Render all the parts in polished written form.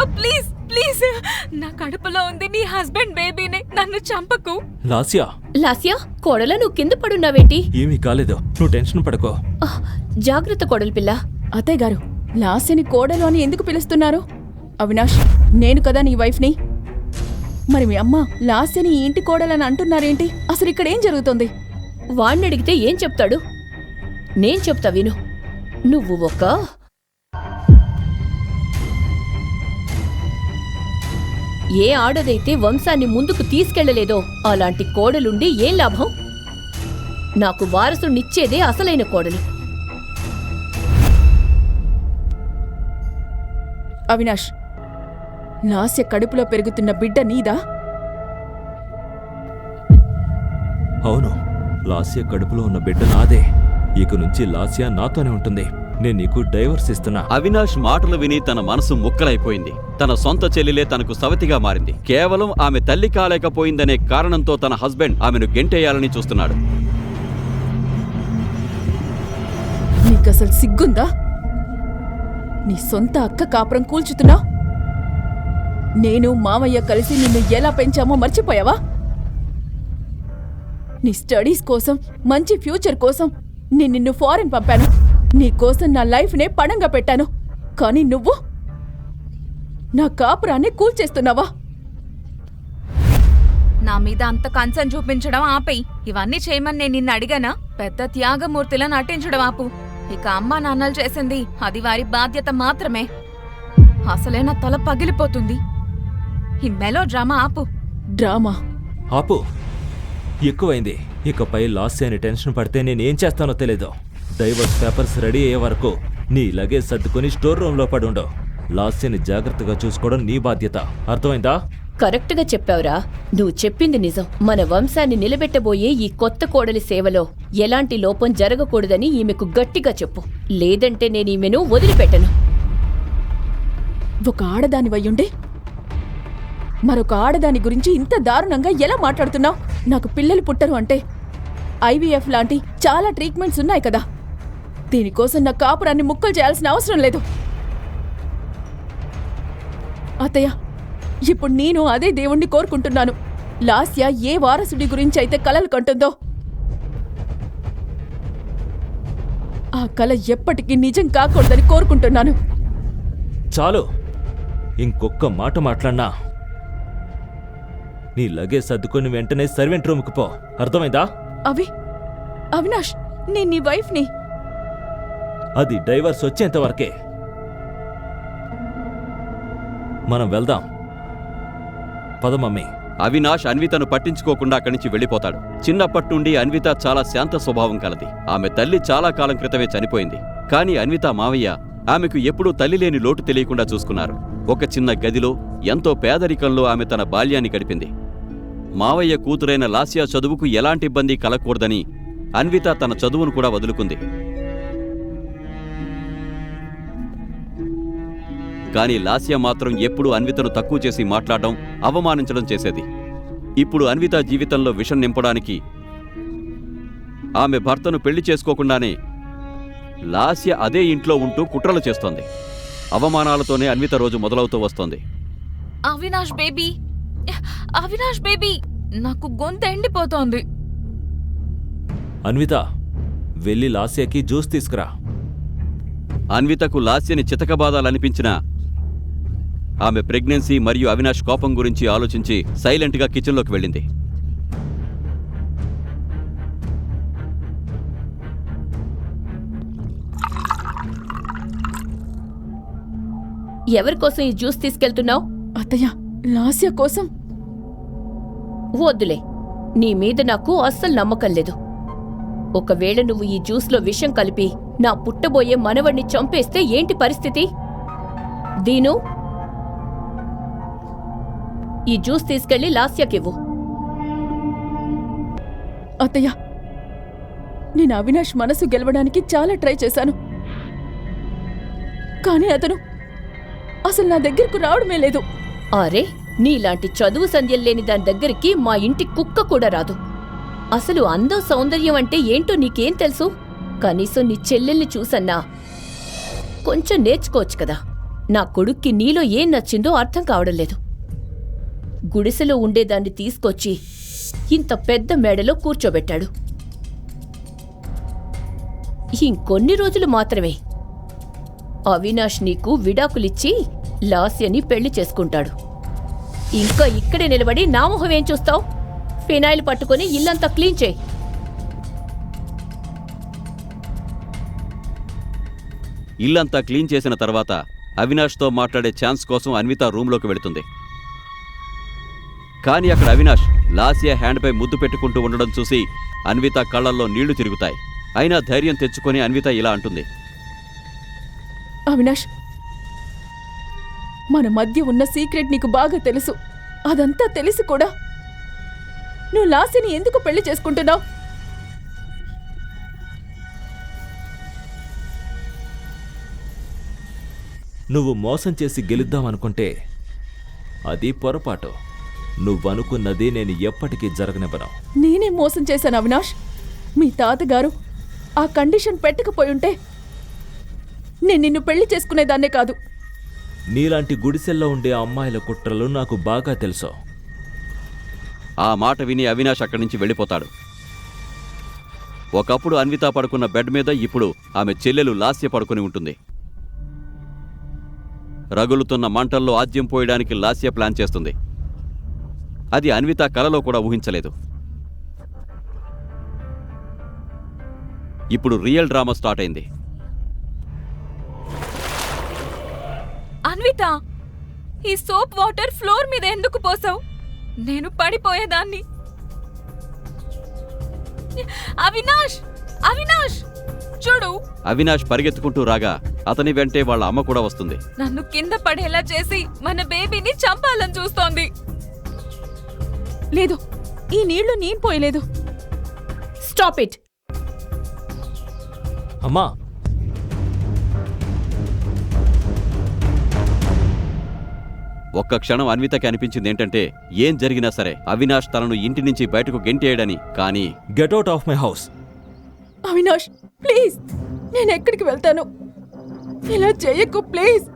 Lasya please please, నా కడుపులో ఉంది నీ హస్బెండ్ బేబీనే, నన్ను చంపకు. లాస్యా లాస్యా, కోడలా నువ్వు కింద పడున్నావేంటి? ఏమీ కాలేదు, నువ్వు టెన్షన్ పడకో. జాగ్రత్త కోడలు పిల్ల. అత్తయ్య గారు, లాస్యని కోడలు అని ఎందుకు పిలుస్తున్నారు? అవినాష్, నేను కదా నీ వైఫ్ని. మరి మీ అమ్మ లాస్యని ఈ ఇంటి కోడలని అంటున్నారేంటి? అసలు ఇక్కడేం జరుగుతుంది? వాణ్ణి అడిగితే ఏం చెప్తాడు? నేను చెప్తా విను. నువ్వు ఏ ఆడదైతే వంశాన్ని ముందుకు తీసుకెళ్లలేదో అలాంటి కోడలుండి ఏం లాభం? నాకు వారసునిచ్చేదే అసలైన కోడలు. అవినాష్, లాస్య కడుపులో పెరుగుతున్న బిడ్డ నీదా? అవును, లాస్య కడుపులో ఉన్న బిడ్డ నాదే. ఇక నుంచి లాస్య నాతోనే ఉంటుంది. నేను నీకు డైవర్స్ ఇస్తున్నా. అవినాష్ మాటలు విని తన మనసు ముక్కలైపోయింది. తన సొంత చెల్లెలే తనకు సవతిగా మారింది. కేవలం ఆమె తల్లి కాలేకపోయిందనే కారణంతో తన హస్బెండ్ ఆమెను గెంటేయాలని చూస్తున్నాడు. నీకసలు సిగ్గుందా? నీ సొంత అక్క కాపురం కూల్చుతున్నావు. నేను మావయ్య కలిసి నిన్ను ఎలా పెంచామో మర్చిపోయావా? నీ స్టడీస్ కోసం, మంచి ఫ్యూచర్ కోసం నేను నిన్ను ఫారెన్ పంపాను. నీకోసం నా లైఫ్నే పణంగా పెట్టాను. కానీ నువ్వు నా కాపురాన్ని కూల్చేస్తున్నావా? నా మీద అంత కన్సర్న్ చూపించడం ఆపేయి. ఇవన్నీ చేయమని నేను నిన్ను అడిగానా? పెద్ద త్యాగమూర్తిలా నటించడం ఆపు. ఇక అమ్మా నాన్నలు చేసింది అది వారి బాధ్యత మాత్రమే. అసలే నా తల పగిలిపోతుంది. ఈ మెలో డ్రామా ఆపు. డ్రామా ఆపు, ఎక్కువైంది. ఇకపై లాస్య అని టెన్షన్ పడితే నేనేం చేస్తానో తెలీదు. డైవర్స్ పేపర్స్ రెడీ అయ్యే వరకు నీ లగేజ్ సర్దుకొని స్టోర్ రూమ్లో పడుండవు. లాస్యని జాగ్రత్తగా చూసుకోవడం నీ బాధ్యత. అర్థమైందా? కరెక్ట్గా చెప్పావురా. నువ్వు చెప్పింది నిజం. మన వంశాన్ని నిలబెట్టబోయే ఈ కొత్త కోడలి సేవలో ఎలాంటి లోపం జరగకూడదని ఈమెకు గట్టిగా చెప్పు. లేదంటే నేను ఈమెను వదిలిపెట్టను. ఒక ఆడదానివయ్యుండే మరొక ఆడదాని గురించి ఇంత దారుణంగా ఎలా మాట్లాడుతున్నావు? నాకు పిల్లలు పుట్టరు అంటే IVF లాంటి చాలా ట్రీట్మెంట్స్ ఉన్నాయి కదా. దీనికోసం నా కాపురాన్ని ముక్కలు చేయాల్సిన అవసరం లేదు. అత్తయ్య, ఇప్పుడు నేను అదే దేవుణ్ణి కోరుకుంటున్నాను. లాస్య ఏ వారసుడి గురించి అయితే కలలు కంటుందో ఆ కల ఎప్పటికీ నిజం కాకూడదని కోరుకుంటున్నాను. చాలు, ఇంకొక్క మాట మాట్లాడినా నీ లగేజ్ సర్దుకొని వెంటనే సర్వెంట్ రూమ్కి పో. అర్థమైందా? అవినాష్, నేను నీ వైఫ్ని. అది డైవర్స్ వచ్చేంత వరకే. మనం వెళ్దాం. పద మమ్మీ. అవినాష్ అన్వితను పట్టించుకోకుండా అక్కడి నుంచి వెళ్లిపోతాడు. చిన్నప్పటి నుండి అన్విత చాలా శాంత స్వభావం కలది. ఆమె తల్లి చాలా కాలం క్రితమే చనిపోయింది. కానీ అన్విత మావయ్య ఆమెకు ఎప్పుడూ తల్లి లేని లోటు తెలియకుండా చూసుకున్నారు. ఒక చిన్న గదిలో ఎంతో పేదరికంలో ఆమె తన బాల్యాన్ని గడిపింది. మావయ్య కూతురైన లాస్య చదువుకు ఎలాంటి ఇబ్బంది కలగకూడదని అన్విత తన చదువును కూడా వదులుకుంది. కానీ లాస్య మాత్రం ఎప్పుడూ అన్వితను తక్కువ చేసి మాట్లాడడం, అవమానించడం చేసేది. ఇప్పుడు అన్విత జీవితంలో విషం నింపడానికి ఆమె భర్తను పెళ్లి చేసుకోకుండానే లాస్య అదే ఇంట్లో ఉంటూ కుట్రలు చేస్తోంది. అవమానాలతోనే అన్విత రోజు మొదలవుతూ వస్తోంది. అవినాష్ బేబీ, అవినాష్ బేబీ, నాకు గొంతు ఎండిపోతోంది. అన్విత, వెళ్ళి లాస్యకి జ్యూస్ తీసుకురా. అన్వితకు లాస్యని చితకబాదాలనిపించినా ఆమె ప్రెగ్నెన్సీ మరియు అవినాష్ కోపం గురించి ఆలోచించి సైలెంట్గా కిచెన్లోకి వెళ్ళింది. ఎవరికోసం ఈ జ్యూస్ తీసుకెళ్తున్నావు? అత్తయ్య, లాస్య కోసం. వద్దులే, నీ మీద నాకు అస్సలు నమ్మకం లేదు. ఒకవేళ నువ్వు ఈ జ్యూస్లో విషం కలిపి నా పుట్టబోయే మనవణ్ణి చంపేస్తే ఏంటి పరిస్థితి? దీను, ఈ జ్యూస్ తీసుకెళ్లి లాస్యకివ్వు. అత్తయ్య, నేను అవినాష్ మనసు గెలవడానికి చాలా ట్రై చేశాను. కానీ అతను అసలు నా దగ్గరకు రావడమే లేదు. అరే, నీలాంటి చదువు సంధ్యల్లేని దాని దగ్గరికి మా ఇంటి కుక్క కూడా రాదు. అసలు అందం సౌందర్యం అంటే ఏంటో నీకేం తెలుసు? కనీసం నీ చెల్లెల్ని చూసన్నా కొంచెం నేర్చుకోవచ్చు కదా. నా కొడుక్కి నీలో ఏం నచ్చిందో అర్థం కావడం లేదు. గుడిసెలో ఉండేదాన్ని తీసుకొచ్చి ఇంత పెద్ద మేడలో కూర్చోబెట్టాడు. ఇంకొన్ని రోజులు మాత్రమే అవినాష్ నీకు విడాకులిచ్చి లాస్యని పెళ్లి చేసుకుంటాడు. ఇంకా ఇక్కడే నిలబడి నా మొహం ఏం చూస్తావు? ఫినాయిల్ పట్టుకొని ఇల్లంతా క్లీన్ చేయి. ఇల్లంతా క్లీన్ చేసిన తర్వాత అవినాష్తో మాట్లాడే ఛాన్స్ కోసం అన్విత రూంలోకి వెళుతుంది. కానీ అక్కడ అవినాష్ లాస్య హ్యాండ్పై ముద్దు పెట్టుకుంటూ ఉండడం చూసి అన్విత కళ్లల్లో నీళ్లు తిరుగుతాయి. అయినా ధైర్యం తెచ్చుకొని అన్విత ఇలా అంటుంది. అవినాష్, మన మధ్య ఉన్న సీక్రెట్ నీకు బాగా తెలుసు. అదంతా తెలిసి కూడా నువ్వు లాస్యని ఎందుకు పెళ్లి చేసుకుంటున్నావు? నువ్వు మోసం చేసి గెలుద్దామనుకుంటే అది పొరపాటు. నువ్వనుకున్నది నేను ఎప్పటికీ జరగనివ్వను. నేనే మోసం చేశాను అవినాష్. మీ తాతగారు ఆ కండిషన్ పెట్టకపోయుంటే నేను నిన్ను పెళ్లి చేసుకునేదాన్నే కాదు. నీలాంటి గుడిసెల్లో ఉండే అమ్మాయిల కుట్రలు నాకు బాగా తెలుసు. ఆ మాట విని అవినాష్ అక్కడి నుంచి వెళ్ళిపోతాడు. ఒకప్పుడు అన్విత పడుకున్న బెడ్ మీద ఇప్పుడు ఆమె చెల్లెలు లాస్య పడుకుని ఉంటుంది. రగులుతున్న మంటల్లో ఆజ్యం పోయడానికి లాస్య ప్లాన్ చేస్తుంది. అది అన్విత కలలో కూడా ఊహించలేదు. ఇప్పుడు రియల్ డ్రామా స్టార్ట్ అయింది. అన్విత, ఈ సోప్ వాటర్ ఫ్లోర్ మీద ఎందుకు పోసావు? నేను పడిపోయేదాన్ని. అవినాష్, అవినాష్ చూడు. అవినాష్ పరిగెత్తుకుంటూ రాగా అతని వెంటే వాళ్ళ అమ్మ కూడా వస్తుంది. నన్ను కింద పడేలా చేసి మన బేబీని చంపాలని చూస్తోంది. లేదు, ఈ నీళ్లు నేను పోయలేదు. Stop it. అమ్మా, ఒక్క క్షణం అన్వితకి అనిపించింది ఏంటంటే ఏం జరిగినా సరే అవినాష్ తనను ఇంటి నుంచి బయటకు గెంటేయడని. కానీ get out of my house. Avinash please, నేను ఎక్కడికి వెళ్తాను? ఇలా చేయకు ప్లీజ్.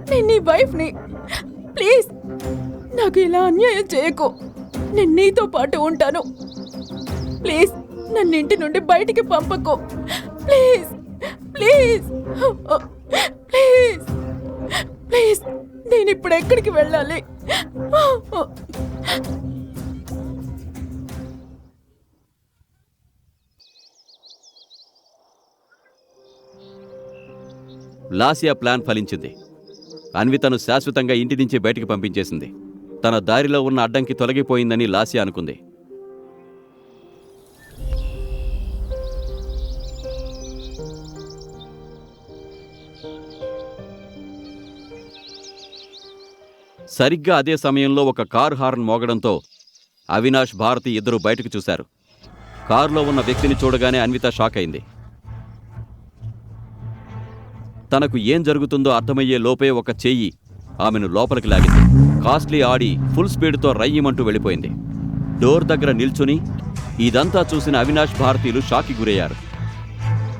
నేను నీ వైఫ్ని. ప్లీజ్ నాకు ఇలా అన్యాయం చేయకు. నేను నీతో పాటు ఉంటాను. ప్లీజ్ నన్ను ఇంటి నుండి బయటికి పంపకు. Please please please please. నేను ఇప్పుడు ఎక్కడికి వెళ్ళాలి? లాస్యా ప్లాన్ ఫలించింది. అన్వితను శాశ్వతంగా ఇంటి నుంచి బయటికి పంపించేసింది. తన దారిలో ఉన్న అడ్డంకి తొలగిపోయిందని లాస్యా అనుకుంది. సరిగ్గా అదే సమయంలో ఒక కారు హార్న్ మోగడంతో అవినాష్, భారతి ఇద్దరూ బయటకు చూశారు. కారులో ఉన్న వ్యక్తిని చూడగానే అన్విత షాక్ అయింది. తనకు ఏం జరుగుతుందో అర్థమయ్యే లోపే ఒక చెయ్యి ఆమెను లోపలికి లాగింది. కాస్ట్లీ ఆడి ఫుల్ స్పీడ్తో రయ్యమంటూ వెళ్ళిపోయింది. డోర్ దగ్గర నిల్చుని ఇదంతా చూసిన అవినాష్, భారతీయులు షాక్కి గురయ్యారు.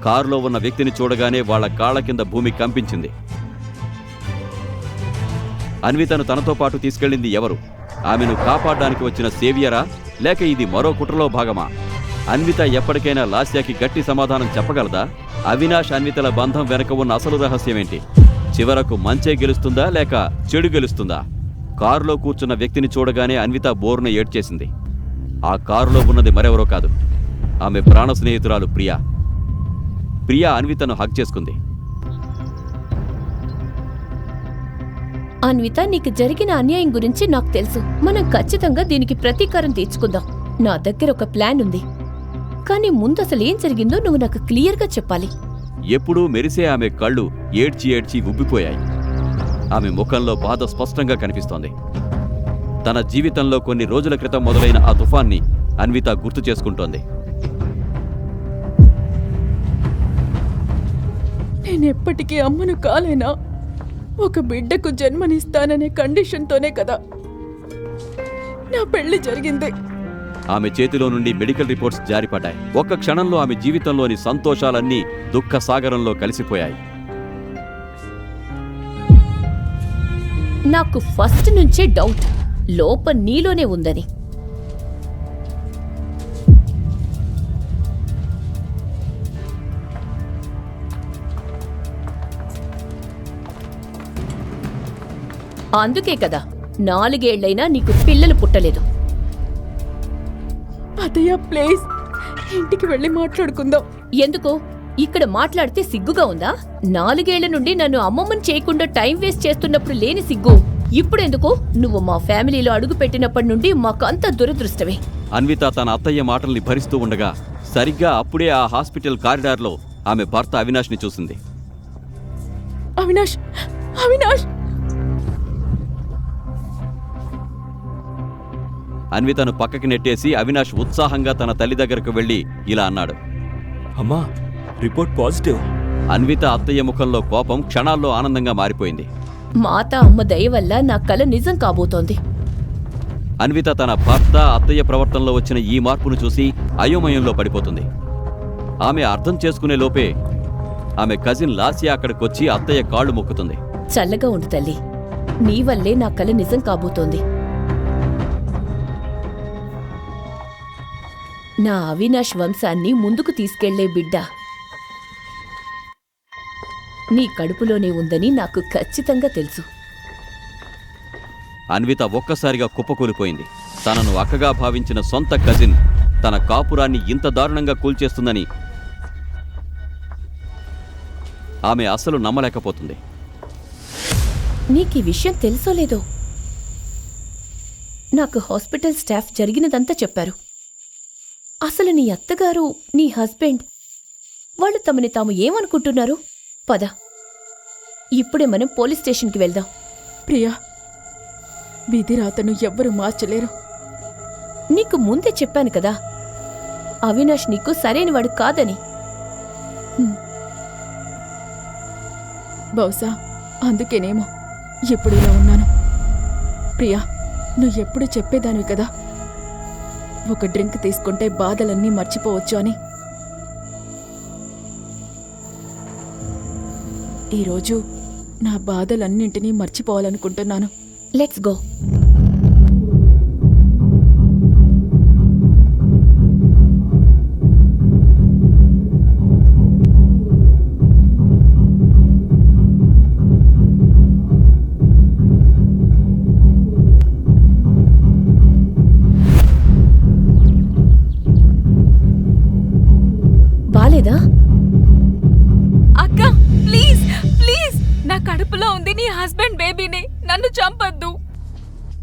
కారులో ఉన్న వ్యక్తిని చూడగానే వాళ్ల కాళ్ల కింద భూమి కంపించింది. అన్వితను తనతో పాటు తీసుకెళ్లింది ఎవరు? ఆమెను కాపాడడానికి వచ్చిన సేవియరా, లేక ఇది మరో కుట్రలో భాగమా? అన్విత ఎప్పటికైనా లాస్యాకి గట్టి సమాధానం చెప్పగలదా? అవినాష్, అన్వితల బంధం వెనక ఉన్న అసలు రహస్యమేంటి? చివరకు మంచే గెలుస్తుందా లేక చెడు గెలుస్తుందా? కారులో కూర్చున్న వ్యక్తిని చూడగానే అన్విత బోరున ఏడ్చేసింది. ఆ కారులో ఉన్నది మరెవరో కాదు, ఆమె ప్రాణ స్నేహితురాలు ప్రియా. ప్రియా అన్వితను హగ్ చేసుకుంది. అన్విత, నీకు జరిగిన అన్యాయం గురించి నాకు తెలుసు. మనం ఖచ్చితంగా దీనికి ప్రతీకారం తీర్చుకుందాం. నా దగ్గర ఒక ప్లాన్ ఉంది. కానీ ముందు అసలు ఏం జరిగిందో నువ్వు నాకు క్లియర్గా చెప్పాలి. ఎప్పుడూ మెరిసే ఆమె కళ్ళు ఏడ్చి ఏడ్చి ఉబ్బిపోయాయి. ఆమె ముఖంలో బాధ స్పష్టంగా కనిపిస్తోంది. తన జీవితంలో కొన్ని రోజుల క్రితం మొదలైన ఆ తుఫాన్ని అన్విత గుర్తు చేసుకుంటోంది. నేనెప్పటికీ అమ్మను కాలేనా? ఒక బిడ్డకు జన్మనిస్తాననే కండిషన్తోనే కదా నా పెళ్లి జరిగింది. ఆమె చేతిలో నుండి మెడికల్ రిపోర్ట్స్ జారిపడ్డాయి. ఒక్క క్షణంలో ఆమె జీవితంలోని సంతోషాలన్నీ దుఃఖ సాగరంలో కలిసిపోయాయి. నాకు ఫస్ట్ నుంచే డౌట్ లోపం నీలోనే ఉందని. అందుకే కదా 4 ఏళ్లైనా నీకు పిల్లలు పుట్టలేదు. అత్తయ్య ప్లీజ్, ఇంటికి వెళ్ళి మాట్లాడుకుందాం. ఎందుకు? ఇక్కడ మాట్లాడితే సిగ్గుగా ఉందా? 4 ఏళ్ల నుండి నన్ను అమ్మమ్మని చేయకుండా టైం వేస్ట్ చేస్తున్నప్పుడు లేని సిగ్గు ఇప్పుడెందుకు? నువ్వు మా ఫ్యామిలీలో అడుగు పెట్టినప్పటి నుండి మాకంత దురదృష్టమే. అన్విత తన అత్తయ్య మాటల్ని భరిస్తూ ఉండగా సరిగ్గా అప్పుడే ఆ హాస్పిటల్ కారిడార్లో ఆమె భర్త అవినాష్ని చూసింది. అవినాష్, అవినాష్! అన్వితను పక్కకి నెట్టేసి అవినాష్ ఉత్సాహంగా తన తల్లి దగ్గరకు వెళ్లి ఇలా అన్నాడు. అమ్మా, రిపోర్ట్ పాజిటివ్. అన్విత అత్తయ్య ముఖంలో కోపం క్షణాల్లో ఆనందంగా మారిపోయింది. మాత అమ్మ దయ వల్ల నా కల నిజం కాబోతోంది. అన్విత తన భర్త అత్తయ్య ప్రవర్తనలో వచ్చిన ఈ మార్పును చూసి అయోమయంలో పడిపోతుంది. ఆమె అర్థం చేసుకునే లోపే ఆమె కజిన్ లాస్యా అక్కడికొచ్చి అత్తయ్య కాళ్ళు మొక్కుతుంది. చల్లగా ఉండు తల్లి, నీ వల్లే నా కల నిజం కాబోతోంది. నా అవినాష్ వంశాన్ని ముందుకు తీసుకెళ్లే బిడ్డ నీ కడుపులోనే ఉందని నాకు ఖచ్చితంగా తెలుసు. అన్విత ఒక్కసారిగా కుప్పకూలిపోయింది. తనను అక్కగా భావించిన సొంత కజిన్ తన కాపురాన్ని ఇంత దారుణంగా కూల్చేస్తుందని ఆమె అస్సలు నమ్మలేకపోతుంది. నీకీ విషయం తెలుసో లేదో, నాకు హాస్పిటల్ స్టాఫ్ జరిగినదంతా చెప్పారు. అసలు నీ అత్తగారు, నీ హస్బెండ్ వాళ్ళు తమని తాము ఏమనుకుంటున్నారు? పద, ఇప్పుడే మనం పోలీస్ స్టేషన్కి వెళ్దాం. ప్రియా, విధి రాతను ఎవ్వరూ మార్చలేరు. నీకు ముందే చెప్పాను కదా అవినాష్ నీకు సరైనవాడు కాదని. బహుశా అందుకేనేమో ఇప్పుడు ఇలా ఉన్నాను. ప్రియా, నువ్వు ఎప్పుడు చెప్పేదానివి కదా, ఒక డ్రింక్ తీసుకుంటే బాధలన్నీ మర్చిపోవచ్చు అని. ఈరోజు నా బాధలన్నింటినీ మర్చిపోవాలనుకుంటున్నాను. Let's go. బాలేదా? అక్క ప్లీజ్ ప్లీజ్, నా కడుపులో ఉంది నీ హస్బెండ్ బేబీని, నన్ను చంపొద్దు.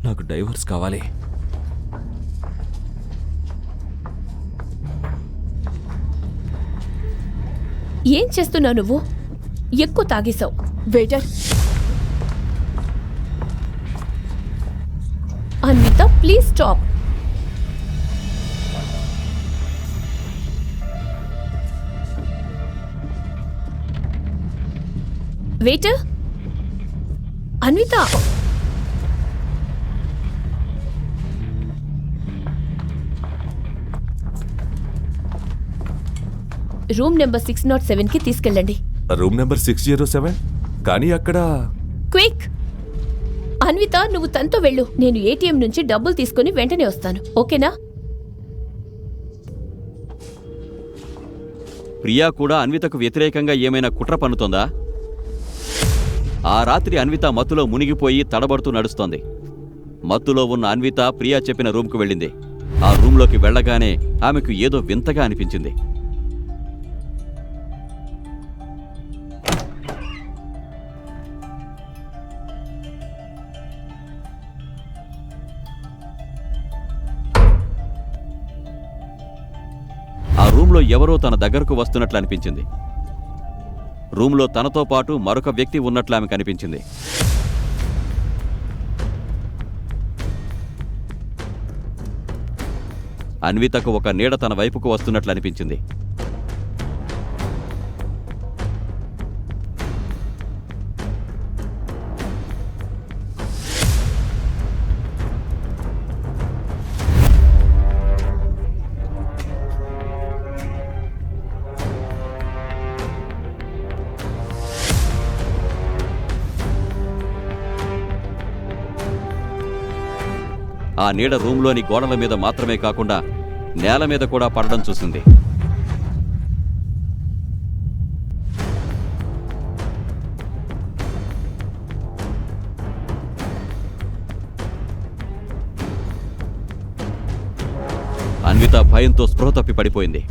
నాకు డైవర్స్ కావాలి. ఏం చేస్తున్నావు నువ్వు? ఎక్కువ తాగేశావు. Waiter, Anvitha please stop. Waiter, Anvitha, room number 607కి తీసుకెళ్ళండి. Room number 607? కానీ అక్కడ క్విక్! అన్విత, నువ్వు తనతో వెళ్ళు. నేను ఏటీఎం నుంచి డబ్బులు తీసుకుని వెంటనే వస్తాను, ఓకేనా? ప్రియా కూడా అన్వితకు వ్యతిరేకంగా ఏమైనా కుట్ర పన్నుతోందా? ఆ రాత్రి అన్విత మత్తులో మునిగిపోయి తడబడుతూ నడుస్తోంది. మత్తులో ఉన్న అన్విత ప్రియా చెప్పిన రూమ్కు వెళ్ళింది. ఆ రూంలోకి వెళ్లగానే ఆమెకు ఏదో వింతగా అనిపించింది. ఆ రూంలో ఎవరో తన దగ్గరకు వస్తున్నట్లు అనిపించింది. రూంలో తనతో పాటు మరొక వ్యక్తి ఉన్నట్లు ఆమెకు అనిపించింది. అన్వితకు ఒక నీడ తన వైపుకు వస్తున్నట్లు అనిపించింది. ఆ నీడ రూంలోని గోడల మీద మాత్రమే కాకుండా నేల మీద కూడా పడడం చూసింది. అన్విత భయంతో స్పృహ తప్పి పడిపోయింది.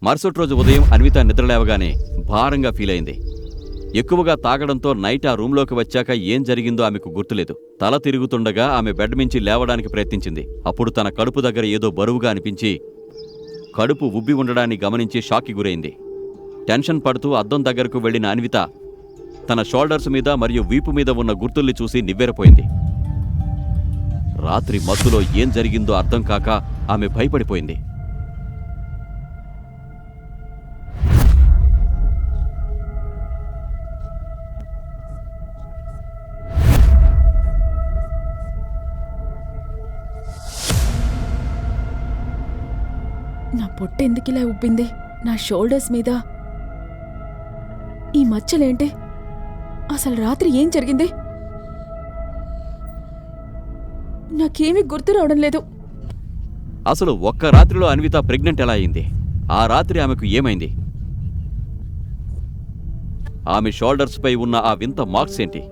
మరుసటి రోజు ఉదయం అన్విత నిద్రలేవగానే భారంగా ఫీల్ అయింది. ఎక్కువగా తాగడంతో నైట్ ఆ రూంలోకి వచ్చాక ఏం జరిగిందో ఆమెకు గుర్తులేదు. తల తిరుగుతుండగా ఆమె బెడ్ మించి లేవడానికి ప్రయత్నించింది. అప్పుడు తన కడుపు దగ్గర ఏదో బరువుగా అనిపించి కడుపు ఉబ్బి ఉండడాన్ని గమనించి షాక్కి గురైంది. టెన్షన్ పడుతూ అద్దం దగ్గరకు వెళ్లిన అన్విత తన షోల్డర్స్ మీద మరియు వీపు మీద ఉన్న గుర్తుల్ని చూసి నివ్వెరపోయింది. రాత్రి మత్తులో ఏం జరిగిందో అర్థం కాక ఆమె భయపడిపోయింది. నా పొట్ట ఎందుకిలా ఉబ్బింది? నా షోల్డర్స్ మీద ఈ మచ్చలేంటి? అసలు రాత్రి ఏం జరిగింది? నాకేమీ గుర్తు రావడం లేదు. అసలు ఒక్క రాత్రిలో అన్విత ప్రెగ్నెంట్ ఎలా అయింది? ఆ రాత్రి ఆమెకు ఏమైంది? ఆమె షోల్డర్స్ పై ఉన్న ఆ వింత మార్క్స్ ఏంటి?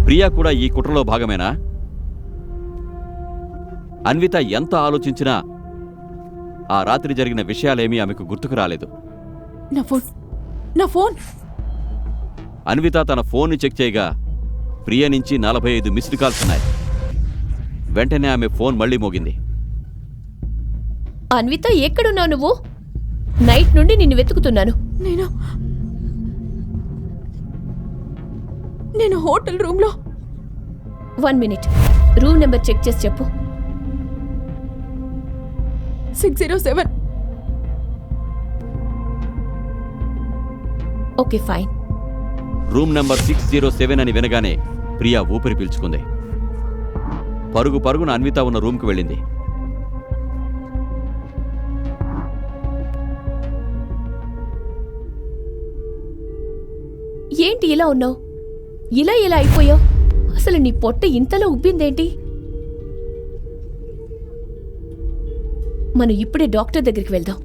ప్రియా కూడా ఈ కుట్రలో భాగమేనా? అన్విత ఎంత ఆలోచించినా ఆ రాత్రి జరిగిన విషయాలేమీ ఆమెకు గుర్తుకు రాలేదు. నా ఫోన్ అన్విత తన ఫోన్ని చెక్ చేయగా ప్రియ నుంచి 45 మిస్డ్ కాల్స్ ఉన్నాయి. వెంటనే ఆమె ఫోన్ మళ్లీ మోగింది. అన్విత, ఎక్కడున్నావు నువ్వు? నైట్ నుండి నిన్ను వెతుకుతున్నాను. నేను హోటల్ రూమ్లో. 1 మినిట్, రూమ్ నెంబర్ చెక్ చేసి చెప్పు. 607. Okay, fine. రూమ్ నెంబర్ 607 అని వినగానే ప్రియా ఊపిరి పీల్చుకుంది. పరుగు పరుగున అన్విత ఉన్న రూమ్కి వెళ్ళింది. ఏంటి ఇలా ఉన్నావు? ఇలా ఎలా అయిపోయావు? అసలు నీ పొట్ట ఇంతలో ఉబ్బిందేంటి? మనం ఇప్పుడే డాక్టర్ దగ్గరికి వెళ్దాం.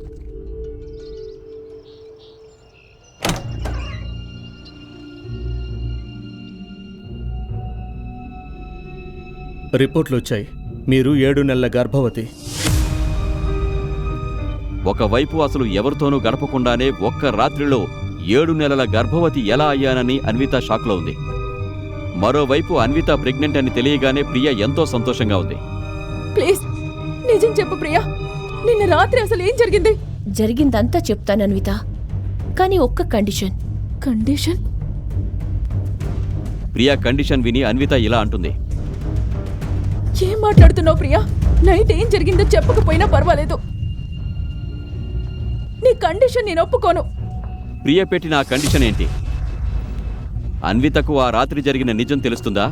రిపోర్ట్లు వచ్చాయి. మీరు 7 నెలల గర్భవతి. ఒకవైపు అసలు ఎవరితోనూ గడపకుండానే ఒక్క రాత్రిలో 7 నెలల గర్భవతి ఎలా అయ్యానని అన్విత షాక్లో ఉంది. మరోవైపు అన్విత ప్రెగ్నెంట్ అని తెలియగానే ప్రియ ఎంతో సంతోషంగా ఉంది. ప్లీజ్ నిజం చెప్పు ప్రియా, నిన్న రాత్రి అసలు ఏం జరిగింది? జరిగిందంతా చెప్తాను అన్విత, కానీ ఒక్క కండిషన్. కండిషన్? ప్రియా కండిషన్ విని అన్విత ఇలా అంటుంది. ఏం మాట్లాడుతున్నావు ప్రియా? నైట్ ఏం జరిగిందో చెప్పకపోయినా పర్వాలేదు. నీ కండిషన్ నేను ఒప్పుకోను. ప్రియ పెట్టిన ఆ కండిషన్ ఏంటి? అన్వితకు ఆ రాత్రి జరిగిన నిజం తెలుస్తుందా?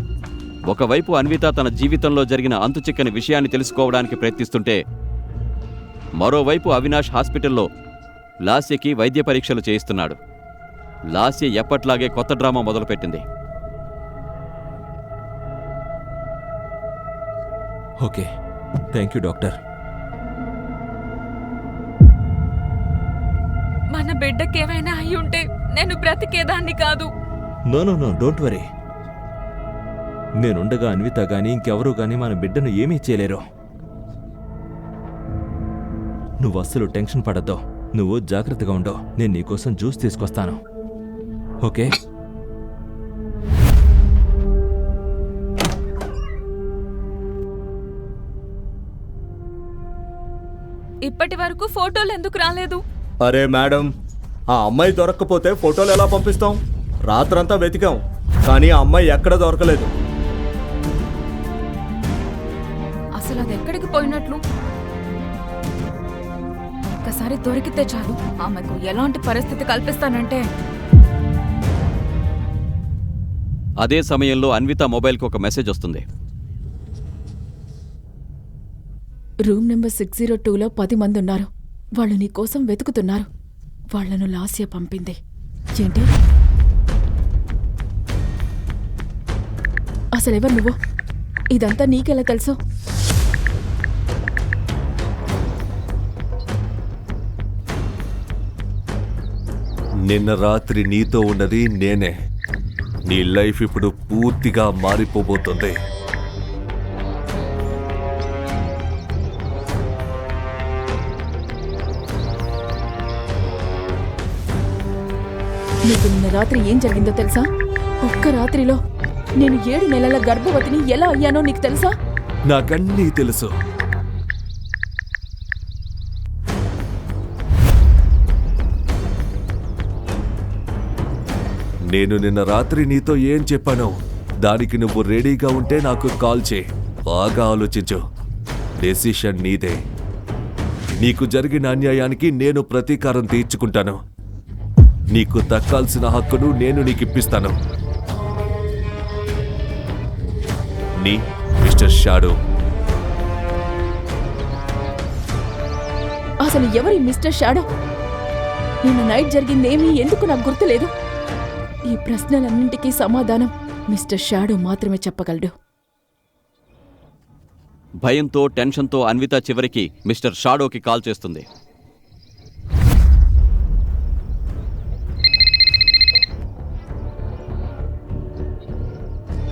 ఒకవైపు అన్విత తన జీవితంలో జరిగిన అంతుచిక్కని విషయాన్ని తెలుసుకోవడానికి ప్రయత్నిస్తుంటే, మరోవైపు అవినాష్ హాస్పిటల్లో లాస్యకి వైద్య పరీక్షలు చేయిస్తున్నాడు. లాస్య ఎప్పట్లాగే కొత్త డ్రామా మొదలుపెట్టింది. Okay, thank you doctor. మన బిడ్డకేమైనా అయి ఉంటే నేను బ్రతికేదాన్ని కాదు. No no no, don't worry. నేనుండగా అన్విత గాని ఇంకెవరూ గాని మన బిడ్డను ఏమీ చేయలేరు. నువ్వు అస్సలు టెన్షన్ పడద్దు. నువ్వు జాగ్రత్తగా ఉండో. నేను నీకోసం జ్యూస్ తీసుకొస్తాను, ఓకే? ఇప్పటి వరకు ఫోటోలు ఎందుకు రాలేదు? అరే మేడం, ఆ అమ్మాయి దొరక్కపోతే ఫోటోలు ఎలా పంపిస్తాం? రాత్రంతా వెతికాం, కానీ ఆ అమ్మాయి ఎక్కడ దొరకలేదు. అసలు అది ఎక్కడికి పోయినట్లు? ఒక్కసారి దొరికితే చాలు, ఆమెకు ఎలాంటి పరిస్థితి కల్పిస్తానంటే. అదే సమయంలో అన్విత మొబైల్కి ఒక మెసేజ్ వస్తుంది. రూమ్ నెంబర్ 602లో 10 మంది ఉన్నారు. వాళ్ళు నీ కోసం వెతుకుతున్నారు. వాళ్లను లాస్య పంపింది. ఏంటి? అసలెవరు నువ్వు? ఇదంతా నీకెలా తెలుసు? నిన్న రాత్రి నీతో ఉన్నది నేనే. నీ లైఫ్ ఇప్పుడు పూర్తిగా మారిపోబోతుంది. నీకు నిన్న రాత్రి ఏం జరిగిందో తెలుసా? ఒక్క రాత్రిలో నేను 7 నెలల గర్భవతిని ఎలా అయ్యానో నీకు తెలుసా? నాకన్నీ తెలుసు. నేను నిన్న రాత్రి నీతో ఏం చెప్పానో దానికి నువ్వు రెడీగా ఉంటే నాకు కాల్ చేయి. బాగా ఆలోచించు. డెసిషన్ నీదే. నీకు జరిగిన అన్యాయానికి నేను ప్రతీకారం తీర్చుకుంటాను. నీకు దక్కాల్సిన హక్కును నేను నీకు ఇప్పిస్తాను. నీ మిస్టర్ షాడో. అసలు ఎవరి మిస్టర్ షాడో? నిన్న నైట్ జరిగిందేమీ ఎందుకు నాకు గుర్తులేదు. ఈ ప్రశ్నలన్నింటికీ సమాధానం మిస్టర్ షాడో మాత్రమే చెప్పగలడు. భయంతో టెన్షన్తో అన్విత చివరికి మిస్టర్ షాడోకి కాల్ చేస్తుంది.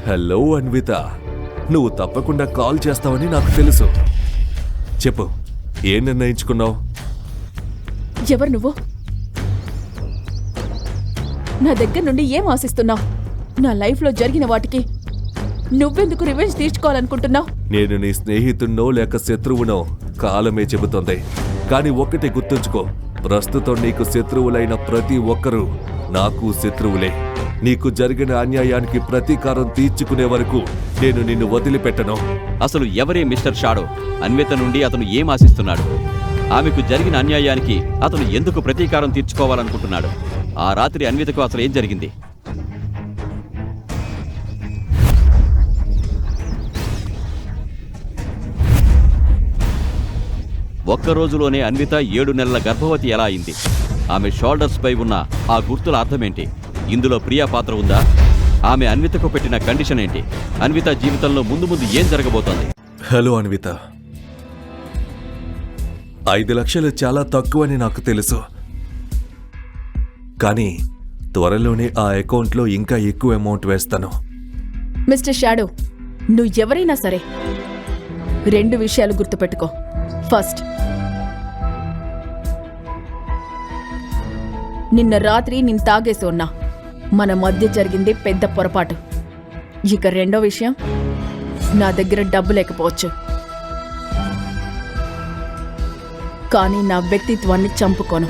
హలో అన్విత, నువ్వు తప్పకుండా కాల్ చేస్తావని నాకు తెలుసు. చెప్పు, ఏం నిర్ణయించుకున్నావు? ఎవరు నువ్వు? నా దగ్గర నుండి ఏం ఆశిస్తున్నావు? నా లైఫ్లో జరిగిన వాటికి నువ్వెందుకు రివెంజ్ తీర్చుకోవాలనుకుంటున్నావు? నేను నీ స్నేహితున్నో లేక శత్రువునో కాలమే చెబుతోంది. కానీ ఒక్కటి గుర్తుంచుకో, ప్రస్తుతం నీకు శత్రువులైన ప్రతి ఒక్కరూ నాకు శత్రువులే. నీకు జరిగిన అన్యాయానికి ప్రతీకారం తీర్చుకునే వరకు నేను నిన్ను వదిలిపెట్టను. అసలు ఎవరే మిస్టర్ షాడో? అన్విత నుండి అతను ఏం ఆశిస్తున్నాడు? ఆమెకు జరిగిన అన్యాయానికి అతను ఎందుకు ప్రతీకారం తీర్చుకోవాలనుకుంటున్నాడు? ఆ రాత్రి అన్వితకు అసలు ఏం జరిగింది? ఒక్కరోజులోనే అన్విత 7 నెలల గర్భవతి ఎలా అయింది? ఆమె షోల్డర్స్ పై ఉన్న ఆ గుర్తుల అర్థమేంటి? ఇందులో ప్రియా పాత్ర ఉందా? ఆమె అన్వితకు పెట్టిన కండిషన్ ఏంటి? అన్విత జీవితంలో ముందు ముందు ఏం జరగబోతోంది? హలో అన్విత, 5 లక్షలు చాలా తక్కువని నాకు తెలుసు. కానీ త్వరలోనే ఆ అకౌంట్లో ఇంకా ఎక్కువ అమౌంట్ వేస్తాను. మిస్టర్ షాడో, నువ్వు ఎవరైనా సరే 2 విషయాలు గుర్తుపెట్టుకో. ఫస్ట్, నిన్న రాత్రి నేను తాగేసి ఉన్నా. మన మధ్య జరిగింది పెద్ద పొరపాటు. ఇక రెండో విషయం, నా దగ్గర డబ్బు లేకపోవచ్చు, కానీ నా వ్యక్తిత్వాన్ని చంపుకోను.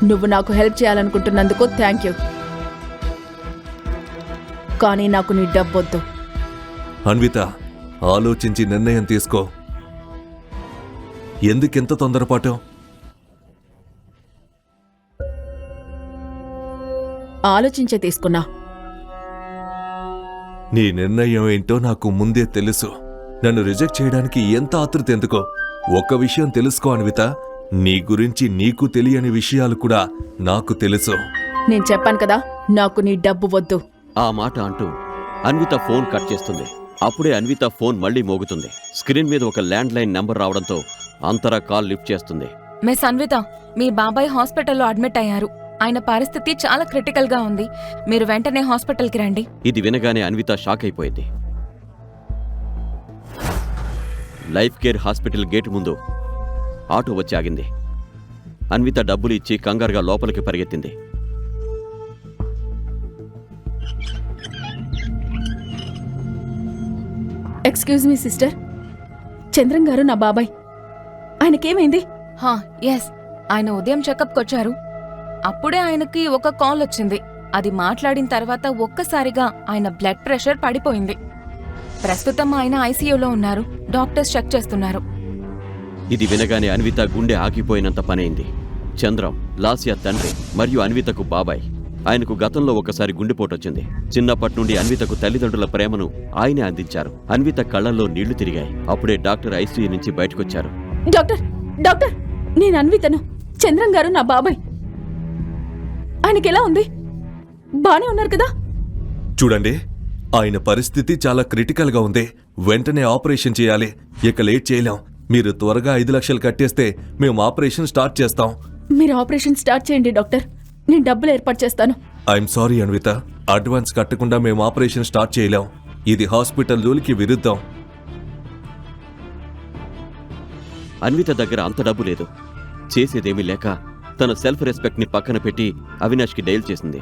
నువ్వు నాకు హెల్ప్ చేయాలనుకుంటున్నందుకు థ్యాంక్ యూ, కానీ నాకు నీ డబ్బొద్దు. అన్విత, ఆలోచించి నిర్ణయం తీసుకో. ఎందుకెంత తొందరపాటు? ఆలోచించే తీసుకున్నా. నీ నిర్ణయం ఏంటో నాకు ముందే తెలుసు. నన్ను రిజెక్ట్ చేయడానికి ఎంత ఆతృత ఎందుకో? ఒక్క విషయం తెలుసుకో అన్విత, నీ గురించి నీకు తెలియని విషయాలు కూడా నాకు తెలుసు. నేను చెప్పాను కదా, నాకు నీ డబ్బు వద్దు. ఆ మాట అంటూ అన్విత ఫోన్ కట్ చేస్తుంది. అప్పుడే అన్విత ఫోన్ మళ్లీ మోగుతుంది. స్క్రీన్ మీద ఒక ల్యాండ్ లైన్ నెంబర్ రావడంతో అంతరా కాల్ లిఫ్ట్ చేస్తుంది. మిస్ అన్విత, మీ బాబాయ్ హాస్పిటల్లో అడ్మిట్ అయ్యారు. ఆయన పరిస్థితి చాలా క్రిటికల్ గా ఉంది. మీరు వెంటనే హాస్పిటల్కి రండి. ఇది వినగానే అన్విత షాక్ అయిపోయింది. లైఫ్ కేర్ హాస్పిటల్ గేటు ముందు ఆటో వచ్చి ఆగింది. అన్విత డబ్బులు ఇచ్చి కంగారుగా లోపలికి పరిగెత్తింది. ఎక్స్క్యూజ్ మీ సిస్టర్, చంద్రం గారు నా బాబాయ్. ఆయనకేమైంది? ఎస్, ఆయన ఉదయం చెకప్కి వచ్చారు. అప్పుడే ఆయనకి ఒక కాల్ వచ్చింది. అది మాట్లాడిన తర్వాత ఒక్కసారిగా ఆయన బ్లడ్ ప్రెషర్ పడిపోయింది. ప్రస్తుతం ఆయన ఐసీయూలో ఉన్నారు. డాక్టర్స్ చెక్ చేస్తున్నారు. ఇది వినగానే అన్విత గుండె ఆగిపోయినంత పనైంది. చంద్రం లాస్య తండ్రి మరియు అన్వితకు బాబాయ్. ఆయనకు గతంలో ఒకసారి గుండెపోటొచ్చింది. చిన్నప్పటి నుండి అన్వితకు తల్లిదండ్రుల ప్రేమను ఆయనే అందించారు. అన్విత కళ్లల్లో నీళ్లు తిరిగాయి. అప్పుడే డాక్టర్ ఐసీయూ నుంచి బయటకొచ్చారు. డాక్టర్ డాక్టర్ నేను అన్వితను. చంద్రం గారు నా బాబాయ్. ఆయనకి ఎలా ఉంది? బానే ఉన్నారు కదా? చూడండి, ఆయన పరిస్థితి చాలా క్రిటికల్గా ఉంది. వెంటనే ఆపరేషన్ చేయాలి. ఇక లేట్ చేయలేం. మీరు త్వరగా 5 లక్షలు కట్టేస్తే మేము ఆపరేషన్ స్టార్ట్ చేస్తాం. మీరు ఆపరేషన్ స్టార్ట్ చేయండి డాక్టర్. నేను డబ్బులు ఏర్పాటు చేస్తాను. ఐఎమ్ సారీ అన్విత, అడ్వాన్స్ కట్టకుండా మేము ఆపరేషన్ స్టార్ట్ చేయలేం. ఇది హాస్పిటల్ రూల్కి విరుద్ధం. అన్విత దగ్గర అంత డబ్బు లేదు. చేసేదేమీ లేక తన సెల్ఫ్ రెస్పెక్ట్ ని పక్కన పెట్టి అవినాష్కి డైల్ చేసింది.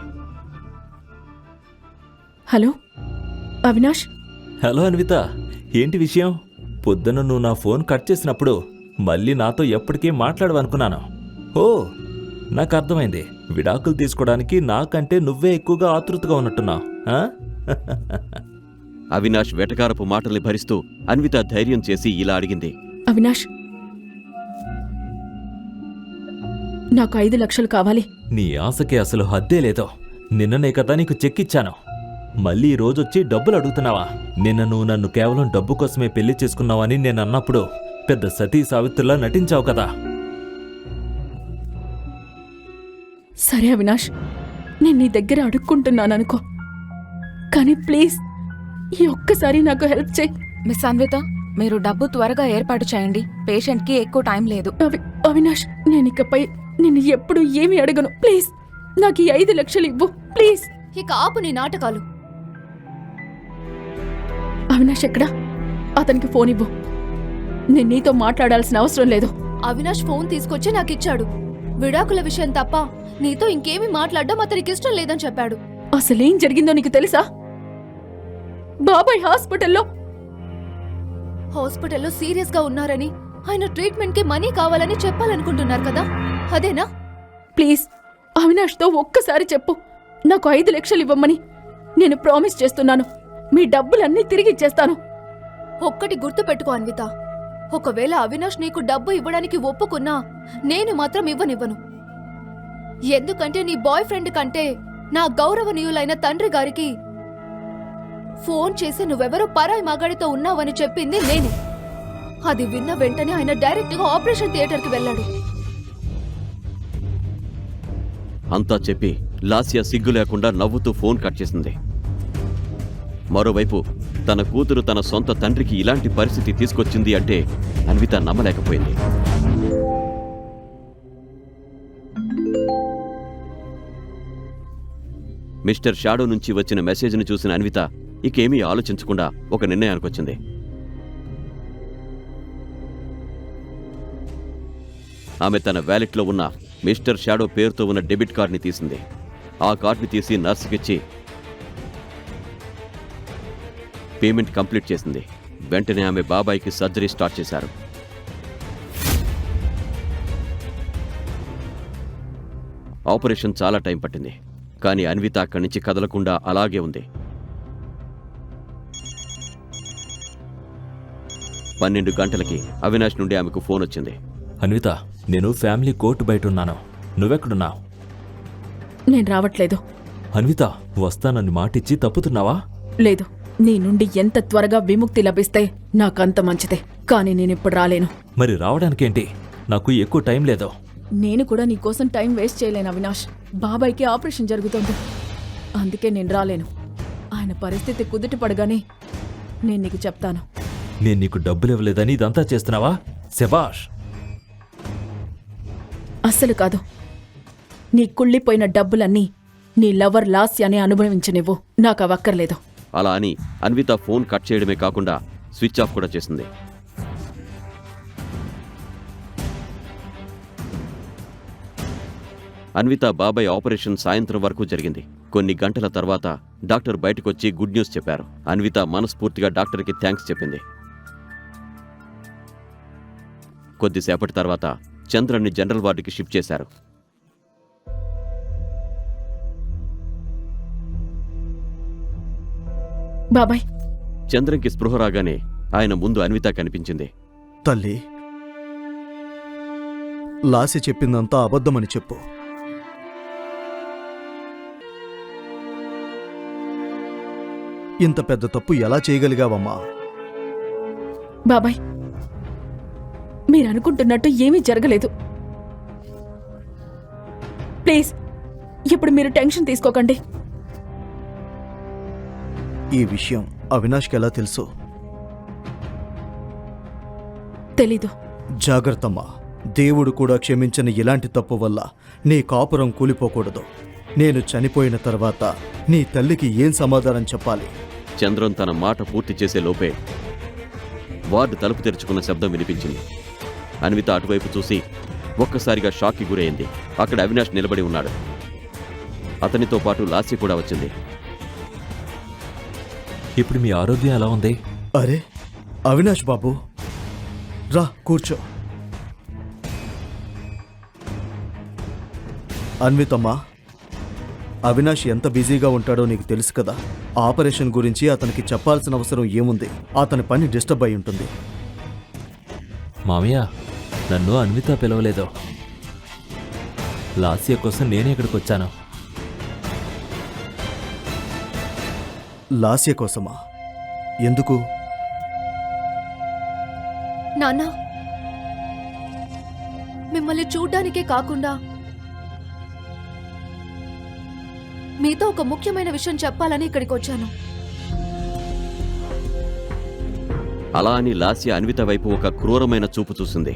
హలో అవినాష్. హలో అన్విత, ఏంటి విషయం? పొద్దున నువ్వు నా ఫోన్ కట్ చేసినప్పుడు మళ్ళీ నాతో ఎప్పటికీ మాట్లాడవనుకున్నాను. ఓ, నాకు అర్థమైంది. విడాకులు తీసుకోవడానికి నాకంటే నువ్వే ఎక్కువగా ఆతృతగా ఉన్నట్టున్నావు. అవినాష్ వెటకారపు మాటల్ని భరిస్తూ అన్విత ధైర్యం చేసి ఇలా అడిగింది. అవినాష్, నాకు 5 లక్షలు కావాలి. నీ ఆశకి అసలు హద్దే లేదో. నిన్ననే కదా నీకు చెక్ ఇచ్చాను. మళ్ళీ ఈ రోజొచ్చి డబ్బులు అడుగుతున్నావా? నిన్న నువ్వు నన్ను కేవలం డబ్బు కోసమే పెళ్లి చేసుకున్నావని నేను అన్నప్పుడు పెద్ద సతీ సావిత్రిలా నటించావు కదా. సరే అవినాష్, నేను నీ దగ్గర అడుక్కుంటున్నాననుకో, కానీ ప్లీజ్ ఈ ఒక్కసారి నాకు హెల్ప్ చేయి. మిస్ అన్విత, మీరు డబ్బు త్వరగా ఏర్పాటు చేయండి. పేషెంట్కి ఎక్కువ టైం లేదు. అవినాష్, నేను ఇకపై నిన్ను ఎప్పుడు ఏమీ అడగను. ప్లీజ్ నాకు ఈ 5 లక్షలు ఇవ్వు ప్లీజ్. ఇక ఆపు నీ నాటకాలు. అవినాష్ ఎక్కడా? అతనికి ఫోన్ ఇవ్వు. నేను నీతో మాట్లాడాల్సిన అవసరం లేదు. అవినాష్ ఫోన్ తీసుకొచ్చి నాకిచ్చాడు. విడాకుల విషయం తప్ప నీతో ఇంకేమీ మాట్లాడడం అతనికి ఇష్టం లేదని చెప్పాడు. అసలేం జరిగిందో నీకు తెలుసా? బాబాయ్ హాస్పిటల్లో సీరియస్ గా ఉన్నారని, ఆయన ట్రీట్మెంట్ కి మనీ కావాలని చెప్పాలనుకుంటున్నారు కదా, అదేనా? ప్లీజ్ అవినాష్తో ఒక్కసారి చెప్పు, నాకు 5 లక్షలు ఇవ్వమని. నేను ప్రామిస్ చేస్తున్నాను, మీ డబ్బులన్నీ తిరిగి ఇచ్చేస్తాను. ఒక్కటి గుర్తు పెట్టుకో అన్విత, ఒకవేళ అవినాష్ నీకు డబ్బు ఇవ్వడానికి ఒప్పుకున్నా నేను మాత్రం ఇవ్వనివ్వను. ఎందుకంటే నీ బాయ్ ఫ్రెండ్ కంటే నా గౌరవనీయులైన తండ్రి గారికి ఫోన్ చేసి నువ్వెవరో పరాయి మగాడితో ఉన్నావని చెప్పింది నేనే. అది విన్న వెంటనే ఆయన డైరెక్ట్ గా ఆపరేషన్ థియేటర్కి వెళ్ళాడు. అంతా చెప్పి లాస్య సిగ్గు లేకుండా నవ్వుతూ ఫోన్ కట్ చేసింది. మరోవైపు తన కూతురు తన సొంత తండ్రికి ఇలాంటి పరిస్థితి తీసుకొచ్చింది అంటే అన్విత నమ్మలేకపోయింది. మిస్టర్ షాడో నుంచి వచ్చిన మెసేజ్ని చూసిన అన్విత ఇకేమీ ఆలోచించకుండా ఒక నిర్ణయానికొచ్చింది. ఆమె తన వ్యాలెట్లో ఉన్న మిస్టర్ షాడో పేరుతో ఉన్న డెబిట్ కార్డ్ని తీసింది. ఆ కార్డ్ని తీసి నర్సుకిచ్చి పేమెంట్ కంప్లీట్ చేసింది. వెంటనే ఆమె బాబాయ్కి సర్జరీ స్టార్ట్ చేశారు. ఆపరేషన్ చాలా టైం పట్టింది, కానీ అన్విత అక్కడి నుంచి కదలకుండా అలాగే ఉంది. 12 గంటలకి అవినాష్ నుండి ఆమెకు ఫోన్ వచ్చింది. అన్విత, నేను ఫ్యామిలీ కోర్టు బయట ఉన్నాను. నువ్వెక్కడున్నావు? నేను రావట్లేదు. అన్విత, వస్తానని మాటిచ్చి తప్పుతున్నావా? లేదు, నీ నుండి ఎంత త్వరగా విముక్తి లభిస్తే నాకంత మంచిదే, కానీ నేనిప్పుడు రాలేను. మరి రావడానికేంటి? నాకు ఎక్కువ టైం లేదు. నేను కూడా నీకోసం టైం వేస్ట్ చేయలేను అవినాష్. బాబాయ్కి ఆపరేషన్ జరుగుతోంది, అందుకే నేను రాలేను. ఆయన పరిస్థితి కుదుట పడగానే నేను నీకు చెప్తాను. నేను నీకు డబ్బులు ఇవ్వలేదని ఇదంతా చేస్తున్నావా? శభాష్. అస్సలు కాదు. నీ కుళ్ళిపోయిన డబ్బులన్నీ నీ లవర్ లాస్యానే అనుభవించనివ్వు, నాకు అవక్కర్లేదు. అలా అని అన్విత ఫోన్ కట్ చేయడమే కాకుండా స్విచ్ ఆఫ్ కూడా చేసింది. అన్విత బాబాయ్ ఆపరేషన్ సాయంత్రం వరకు జరిగింది. కొన్ని గంటల తర్వాత డాక్టర్ బయటకొచ్చి గుడ్ న్యూస్ చెప్పారు. అన్విత మనస్ఫూర్తిగా డాక్టర్కి థ్యాంక్స్ చెప్పింది. కొద్దిసేపటి తర్వాత చంద్రన్ని జనరల్ వార్డుకి షిఫ్ట్ చేశారు. బాబాయ్, చంద్రంకి స్పృహ రాగానే ఆయన ముందు అన్విత కనిపించింది. తల్లి, లాసి చెప్పిందంతా అబద్ధమని చెప్పు. ఇంత పెద్ద తప్పు ఎలా చేయగలిగావమ్మా? బాబాయ్, మీరు అనుకుంటున్నట్టు ఏమీ జరగలేదు. ప్లీజ్ ఇప్పుడు మీరు టెన్షన్ తీసుకోకండి. ఈ విషయం అవినాష్కి ఎలా తెలుసు? తెలీదు. జాగ్రత్తమ్మా. దేవుడు కూడా క్షమించని ఇలాంటి తప్పు వల్ల నీ కాపురం కూలిపోకూడదు. నేను చనిపోయిన తర్వాత నీ తల్లికి ఏం సమాధానం చెప్పాలి? చంద్రం తన మాట పూర్తి చేసే లోపే వార్డు తలుపు తెరుచుకున్న శబ్దం వినిపించింది. అన్విత అటువైపు చూసి ఒక్కసారిగా షాక్కి గురైంది. అక్కడ అవినాష్ నిలబడి ఉన్నాడు. అతనితో పాటు లాస్య కూడా వచ్చింది. ఇప్పుడు మీ ఆరోగ్యం ఎలా ఉంది? అరే అవినాష్ బాబు, రా కూర్చో. అన్వితమ్మా, అవినాష్ ఎంత బిజీగా ఉంటాడో నీకు తెలుసు కదా. ఆపరేషన్ గురించి అతనికి చెప్పాల్సిన అవసరం ఏముంది? అతని పని డిస్టర్బ్ అయి ఉంటుంది. మామయ్య, నన్ను అన్విత పిలవలేదు. లాస్య కోసం నేనే ఇక్కడికి వచ్చాను. లాస్య కోసమా? ఎందుకు? నాన్న, మిమ్మల్ని చూడ్డానికే కాకుండా మీతో ఒక ముఖ్యమైన విషయం చెప్పాలని ఇక్కడికి వచ్చాను. అలా అని లాస్య అన్విత వైపు ఒక క్రూరమైన చూపు చూసింది.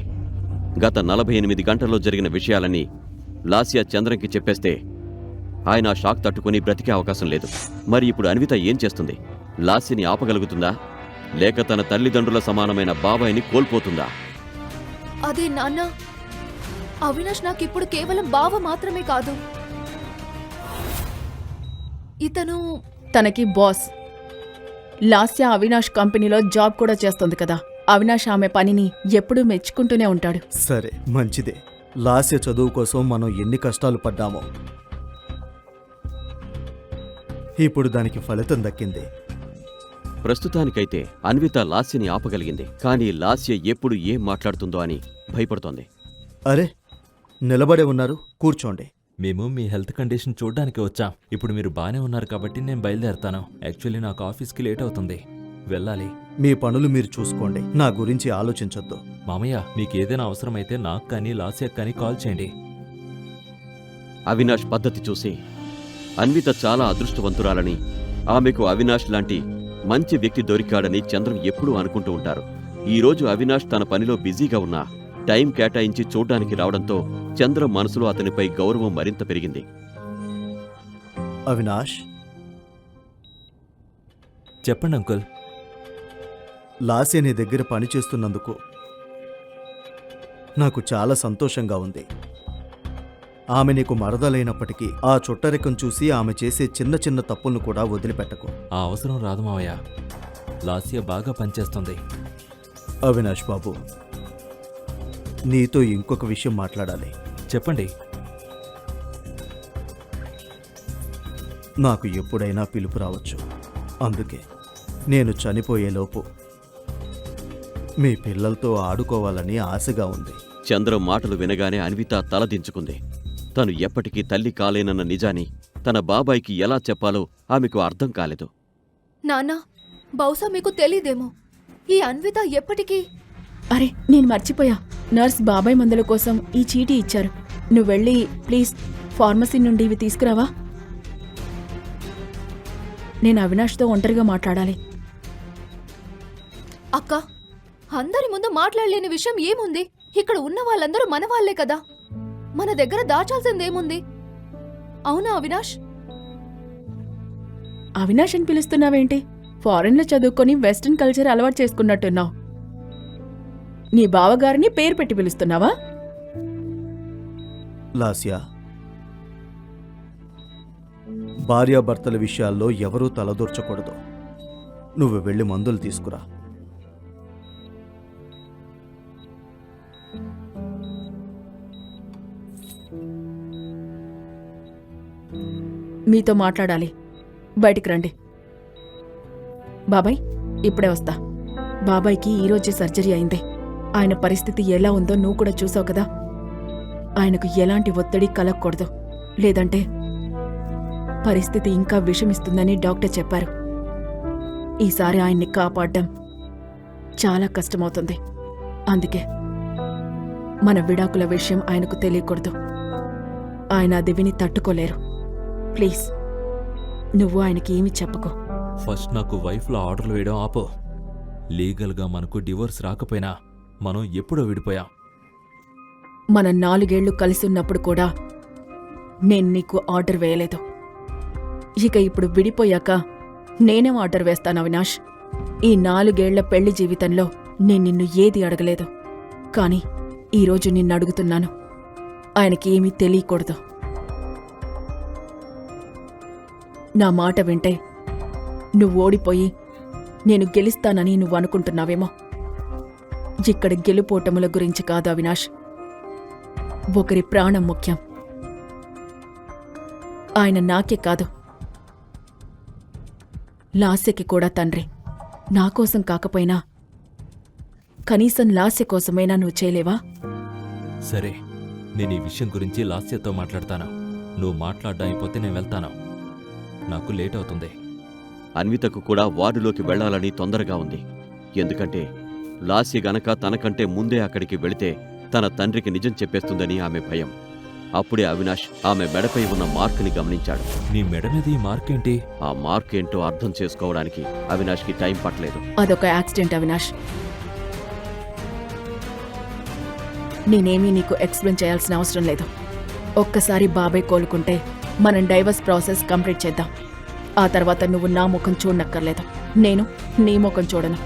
గత 48 గంటల్లో జరిగిన విషయాలని లాస్య చంద్రంకి చెప్పేస్తే ఆయన ఆ షాక్ తట్టుకుని బ్రతికే అవకాశం లేదు. మరి ఇప్పుడు అన్విత ఏం చేస్తుంది? లాస్యని ఆపగలుగుతుందా, లేక తన తల్లిదండ్రుల సమానమైన బాబాయిని కోల్పోతుందా? అదే నాన్న, అవినాష్ నాకిప్పుడు కేవలం బావ మాత్రమే కాదు, ఇతను తనకి బాస్. లాస్య అవినాష్ కంపెనీలో జాబ్ కూడా చేస్తుంది కదా. అవినాష్ ఆమె పనిని ఎప్పుడూ మెచ్చుకుంటూనే ఉంటాడు. సరే, మంచిదే. లాస్య చదువు కోసం మనం ఎన్ని కష్టాలు పడ్డామో ఇప్పుడు దానికి ఫలితం దక్కింది. ప్రస్తుతానికైతే అన్విత లాస్యని ఆపగలిగింది. కానీ లాస్య ఎప్పుడు ఏం మాట్లాడుతుందో అని భయపడుతోంది. అరే నిలబడే ఉన్నారు, కూర్చోండి. మేము మీ హెల్త్ కండిషన్ చూడ్డానికి వచ్చాం. ఇప్పుడు మీరు బానే ఉన్నారు కాబట్టి నేను బయలుదేరుతాను. యాక్చువల్లీ నాకు ఆఫీస్కి లేట్ అవుతుంది, వెళ్ళాలి. మీ పనులు మీరు చూసుకోండి, నా గురించి ఆలోచించొద్దు. మామయ్య, మీకు ఏదైనా అవసరమైతే నాకు కానీ లాస్యకు కానీ కాల్ చేయండి. అవినాష్ పద్ధతి చూసి అన్విత చాలా అదృష్టవంతురాలని, ఆమెకు అవినాష్ లాంటి మంచి వ్యక్తి దొరికాడని చంద్రం ఎప్పుడూ అనుకుంటూ ఉంటారు. ఈరోజు అవినాష్ తన పనిలో బిజీగా ఉన్నా టైం కేటాయించి చూడ్డానికి రావడంతో చంద్రం మనసులో అతనిపై గౌరవం మరింత పెరిగింది. అవినాష్, చెప్పండి అంకుల్. లాస్య నీ దగ్గర పనిచేస్తున్నందుకు నాకు చాలా సంతోషంగా ఉంది. ఆమె నీకు మరదలైనప్పటికీ ఆ చుట్టరికం చూసి ఆమె చేసే చిన్న చిన్న తప్పులను కూడా వదిలిపెట్టకు. ఆ అవసరం రాదు మావయ్య, లాస్య బాగా పనిచేస్తుంది. అవినాష్ బాబు, నీతో ఇంకొక విషయం మాట్లాడాలి. చెప్పండి. నాకు ఎప్పుడైనా పిలుపు రావచ్చు. అందుకే నేను చనిపోయేలోపు మీ పిల్లలతో ఆడుకోవాలని ఆశగా ఉంది. చంద్రం మాటలు వినగానే అన్విత తలదించుకుంది. తను ఎప్పటికీ తల్లి కాలేనన్న నిజాన్ని తన బాబాయికి ఎలా చెప్పాలో ఆమెకు అర్థం కాలేదు. నాన్న, బహుశా మీకు తెలీదేమో, ఈ అన్విత ఎప్పటికీ... అరే నేను మర్చిపోయా, నర్స్ బాబాయ్ మందుల కోసం ఈ చీటీ ఇచ్చారు. నువ్వు వెళ్ళి ప్లీజ్ ఫార్మసీ నుండి ఇవి తీసుకురావా. నేను అవినాష్తో ఒంటరిగా మాట్లాడాలి. అక్క, అందరి ముందు మాట్లాడలేని విషయం ఏముంది? ఇక్కడ ఉన్న వాళ్ళందరూ మన వాళ్లే కదా. మన దగ్గర దాచాల్సిందేముంది? అవునా అవినాష్? అవినాష్ అని పిలుస్తున్నావేంటి? ఫారెన్లో చదువుకొని వెస్ట్రన్ కల్చర్ అలవాటు చేసుకున్నట్టున్నావు. నీ బావగారిని పేరు పెట్టి పిలుస్తున్నావా? లాస్యా, భార్యాభర్తల విషయాల్లో ఎవరూ తలదూర్చకూడదు. నువ్వు వెళ్ళి మందులు తీసుకురా. మీతో మాట్లాడాలి, బయటికి రండి. బాబాయ్, ఇప్పుడే వస్తా. బాబాయ్కి ఈరోజే సర్జరీ అయింది. ఆయన పరిస్థితి ఎలా ఉందో నువ్వు కూడా చూసావు కదా. ఆయనకు ఎలాంటి ఒత్తిడి కలగకూడదు, లేదంటే పరిస్థితి ఇంకా విషమిస్తుందని డాక్టర్ చెప్పారు. ఈసారి ఆయన్ని కాపాడ్డం చాలా కష్టమవుతుంది. అందుకే మన విడాకుల విషయం ఆయనకు తెలియకూడదు. ఆయన అది విని తట్టుకోలేరు. ప్లీజ్ నువ్వు ఆయనకి ఏమీ చెప్పకు. ఫస్ట్ నాకు వైఫ్లో ఆర్డర్లు వేయడం ఆపో. లీగల్గా మనకు డివోర్స్ రాకపోయినా మనం ఎప్పుడో విడిపోయాం. మన 4 ఏళ్లు కలిసి ఉన్నప్పుడు కూడా నేను నీకు ఆర్డర్ వేయలేదు. ఇక ఇప్పుడు విడిపోయాక నేనేం ఆర్డర్ వేస్తాను అవినాష్? ఈ 4 ఏళ్ల పెళ్లి జీవితంలో నేను నిన్ను ఏది అడగలేదు. కానీ ఈరోజు నిన్ను అడుగుతున్నాను. ఆయనకి ఏమీ తెలియకూడదు. నా మాట వింటే నువ్వు ఓడిపోయి నేను గెలుస్తానని నువ్వు అనుకుంటున్నావేమో. ఇక్కడ గెలుపోటముల గురించి కాదు అవినాష్, ఒకరి ప్రాణం ముఖ్యం. ఆయన నాకే కాదు, లాస్యకి కూడా తండ్రి. నా కోసం కాకపోయినా కనీసం లాస్య కోసమైనా నువ్వు చేయలేవా? సరే, నేను ఈ విషయం గురించి లాస్యతో మాట్లాడతాను. నువ్వు మాట్లాడడం అయిపోతే నేను వెళ్తాను. నాకు లేట్ అవుతుంది. అన్వితకు కూడా వార్డులోకి వెళ్లాలని తొందరగా ఉంది. ఎందుకంటే లాస్య గనక తనకంటే ముందే అక్కడికి వెళితే తన తండ్రికి నిజం చెప్పేస్తుందని ఆమె భయం. అప్పుడే అవినాష్ ఆమె మెడపై ఉన్న మార్కుని గమనించాడు. నీ మెడ మీద ఈ మార్కేంటి? ఆ మార్క్ ఏంటో అర్థం చేసుకోవడానికి అవినాష్కి టైం పట్టలేదు. అదొక యాక్సిడెంట్ అవినాష్. నేనేమీ నీకు ఎక్స్ప్లెయిన్ చేయాల్సిన అవసరం లేదు. ఒక్కసారి బాబాయ్ కోలుకుంటే మనం డైవర్స్ ప్రాసెస్ కంప్లీట్ చేద్దాం. ఆ తర్వాత నువ్వు నా ముఖం చూడనక్కర్లేదు, నేను నీ ముఖం చూడను.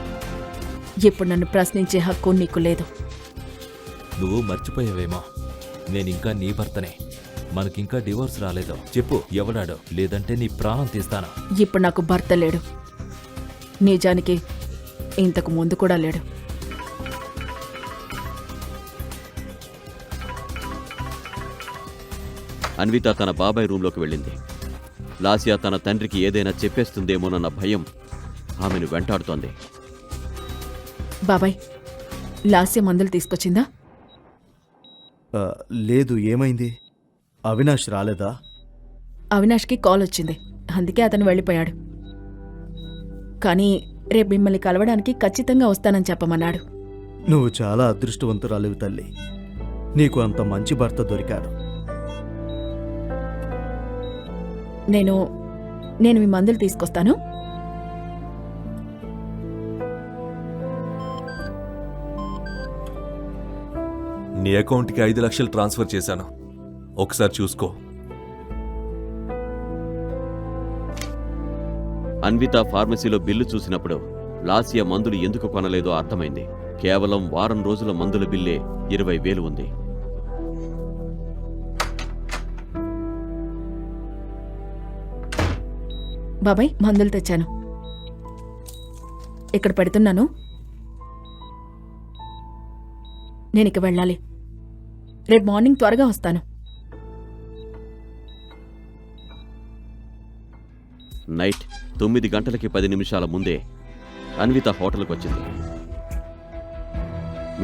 ఇప్పుడు నన్ను ప్రశ్నించే హక్కు నీకు లేదు. నువ్వు మర్చిపోయావేమో, నేనింకా నీ భర్తనే. మనకింకా డివోర్స్ రాలేదు. చెప్పు, ఎవడాడో, లేదంటే నీ ప్రాణం తీస్తాను. ఇప్పుడు నాకు భర్త లేడు. నిజానికి ఇంతకు ముందు కూడా లేడు. అన్విత తన బాబాయ్ రూంలోకి వెళ్ళింది. లాస్య తన తండ్రికి ఏదైనా చెప్పేస్తుందేమోనన్న భయం ఆమెను వెంటాడుతోంది. బాబాయ్, లాస్య మందులు తీసుకొచ్చిందా? లేదు, ఏమైంది? అవినాష్ రాలేదా? అవినాష్కి కాల్ వచ్చింది, అందుకే అతను వెళ్ళిపోయాడు. కానీ రేపు మిమ్మల్ని కలవడానికి ఖచ్చితంగా వస్తానని చెప్పమన్నాడు. నువ్వు చాలా అదృష్టవంతురాలివి తల్లి. నీకు అంత మంచి భర్త దొరికాడు. నేను మీ మందులు తీసుకొస్తాను. నీ అకౌంట్కి 5 లక్షలు ట్రాన్స్ఫర్ చేశాను, ఒకసారి చూసుకో. అన్విత ఫార్మసీలో బిల్లు చూసినప్పుడు లాస్య మందులు ఎందుకు కొనలేదో అర్థమైంది. కేవలం వారం రోజుల మందుల బిల్లే 20,000 ఉంది. బాబాయ్, మందులు తెచ్చాను, ఇక్కడ పెడుతున్నాను. నేనిక వెళ్ళాలి. రేపు మార్నింగ్ త్వరగా వస్తాను. నైట్ 9 గంటలకి 10 నిమిషాల ముందే అన్విత హోటల్కి వచ్చింది.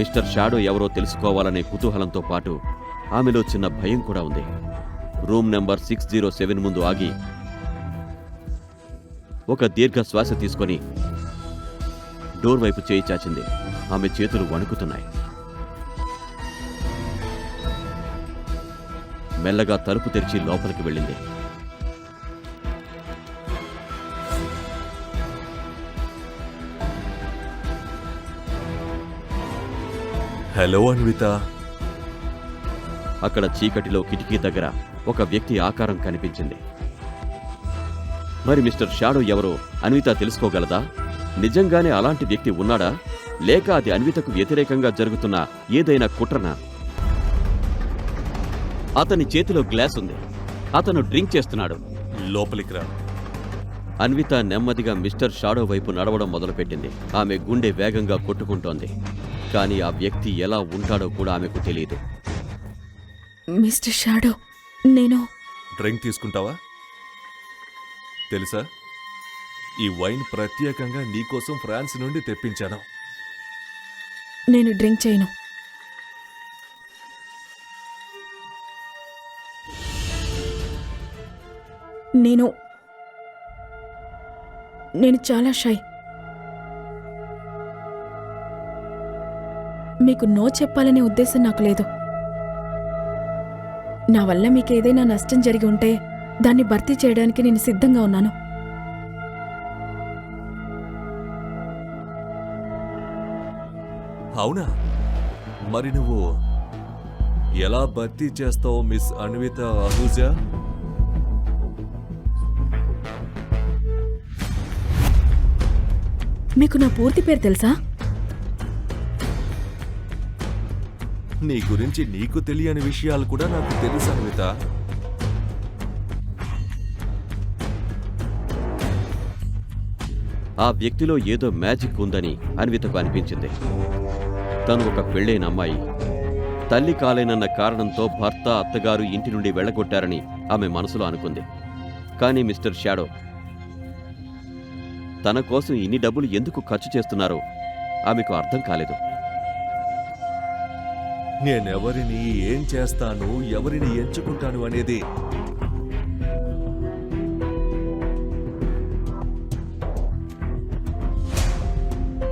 మిస్టర్ షాడో ఎవరో తెలుసుకోవాలనే కుతూహలంతో పాటు ఆమెలో చిన్న భయం కూడా ఉంది. రూమ్ నెంబర్ 607 ముందు ఆగి ఒక దీర్ఘ శ్వాస తీసుకొని డోర్ వైపు చేయి చాచింది. ఆమె చేతులు వణుకుతున్నాయి. మెల్లగా తలుపు తెరిచి లోపలికి వెళ్ళింది. హలో అన్విత. అక్కడ చీకటిలో కిటికీ దగ్గర ఒక వ్యక్తి ఆకారం కనిపించింది. మరి మిస్టర్ షాడో ఎవరో అన్విత తెలుసుకోగలదా? నిజంగానే అలాంటి వ్యక్తి ఉన్నాడా, లేక అది అన్వితకు వ్యతిరేకంగా జరుగుతున్న ఏదైనా కుట్రనా? అతని చేతిలో గ్లాస్ ఉంది. అతను డ్రింక్ చేస్తున్నాడు. లోపలికి రా. అన్విత నెమ్మదిగా మిస్టర్ షాడో వైపు నడవడం మొదలుపెట్టింది. ఆమె గుండె వేగంగా కొట్టుకుంటోంది. కానీ ఆ వ్యక్తి ఎలా ఉంటాడో కూడా ఆమెకు తెలియదు. మిస్టర్ షాడో, నేను డ్రింక్ తీసుకుంటావా? తెలుసా, ఈ వైన్ ప్రత్యేకంగా నీకోసం ఫ్రాన్స్ నుండి తెప్పించాను. నేను డ్రింక్ చేయను. నేను చాలా షై. మీకు నో చెప్పాలనే ఉద్దేశం నాకు లేదు. నా వల్ల మీకు ఏదైనా నష్టం జరిగి ఉంటే దాన్ని భర్తీ చేయడానికి నేను సిద్ధంగా ఉన్నాను. అవునా? మరి నువ్వు ఎలా భర్తీ చేస్తావు మిస్ అన్విత అహూజా? మీకు నా పూర్తి పేరు తెలుసా? నీ గురించి నీకు తెలియని విషయాలు కూడా నాకు తెలుసు అన్విత. ఆ వ్యక్తిలో ఏదో మ్యాజిక్ ఉందని అన్వితకు అనిపించింది. తను ఒక పెళ్ళైన అమ్మాయి. తల్లి కాలేనన్న కారణంతో భర్త అత్తగారు ఇంటి నుండి వెళ్ళగొట్టారని ఆమె మనసులో అనుకుంది. కానీ మిస్టర్ షాడో తన కోసం ఇన్ని డబ్బులు ఎందుకు ఖర్చు చేస్తున్నారో ఆమెకు అర్థం కాలేదు. నేనెవరిని ఏం చేస్తాను, ఎవరిని ఎంచుకుంటాను అనేది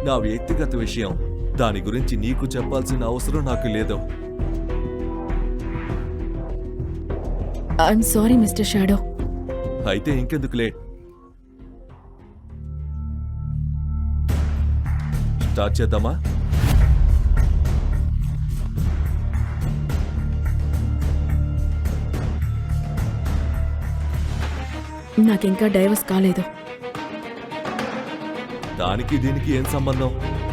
నా వ్యక్తిగత విషయం. దాని గురించి నీకు చెప్పాల్సిన అవసరం నాకు లేదు. I'm sorry mister shadow. అయితే ఇంకెందుకులే, స్టార్ట్ చేద్దామా? నాకింకా డైవర్స్ కాలేదు. దానికి దీనికి ఏం సంబంధం?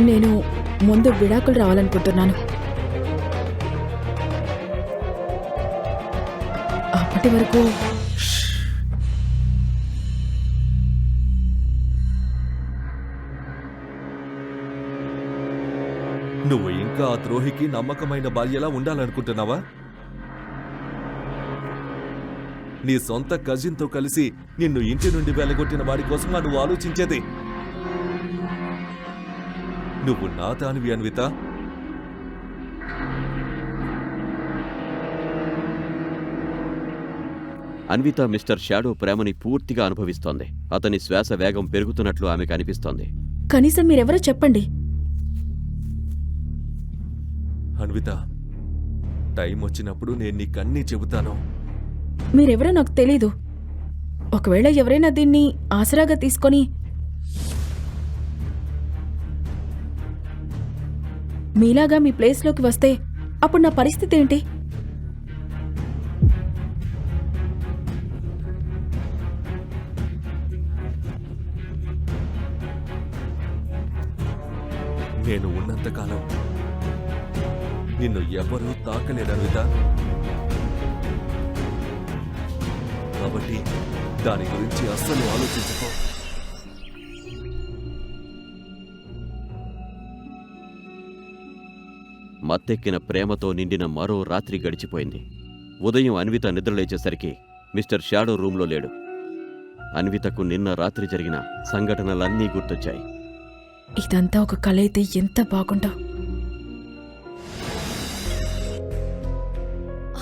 నేను ముందు విడాకులు రావాలనుకుంటున్నాను. అప్పటి వరకు నువ్వు ఇంకా ఆ ద్రోహికి నమ్మకమైన భార్యలా ఉండాలనుకుంటున్నావా? నీ సొంత కజిన్తో కలిసి నిన్ను ఇంటి నుండి వెళ్ళగొట్టిన వాడి కోసం నువ్వు ఆలోచించేది. నువ్వు నా దానివి అన్విత. అన్విత మిస్టర్ షాడో ప్రేమని పూర్తిగా అనుభవిస్తోంది. అతని శ్వాస వేగం పెరుగుతున్నట్లు ఆమెకు అనిపిస్తోంది. కనీసం మీరెవరో చెప్పండి. అన్విత, టైం వచ్చినప్పుడు నేను నీకన్నీ చెబుతాను. మీరెవరో నాకు తెలీదు. ఒకవేళ ఎవరైనా దీన్ని ఆసరాగా తీసుకొని మీలాగా మీ ప్లేస్లోకి వస్తే అప్పుడు నా పరిస్థితి ఏంటి? నేను ఉన్నంతకాలం నిన్ను ఎవరూ తాకలేరు అన్విత. కాబట్టి దాని గురించి అస్సలు ఆలోచించుకో. మత్తెక్కిన ప్రేమతో నిండిన మరో రాత్రి గడిచిపోయింది. ఉదయం అన్విత నిద్రలేచేసరికి మిస్టర్ షాడో రూంలో లేడు. అన్వితకు నిన్న రాత్రి జరిగిన సంఘటనలన్నీ గుర్తొచ్చాయి. ఇదంతా ఒక కల అయితే ఎంత బాగుండో.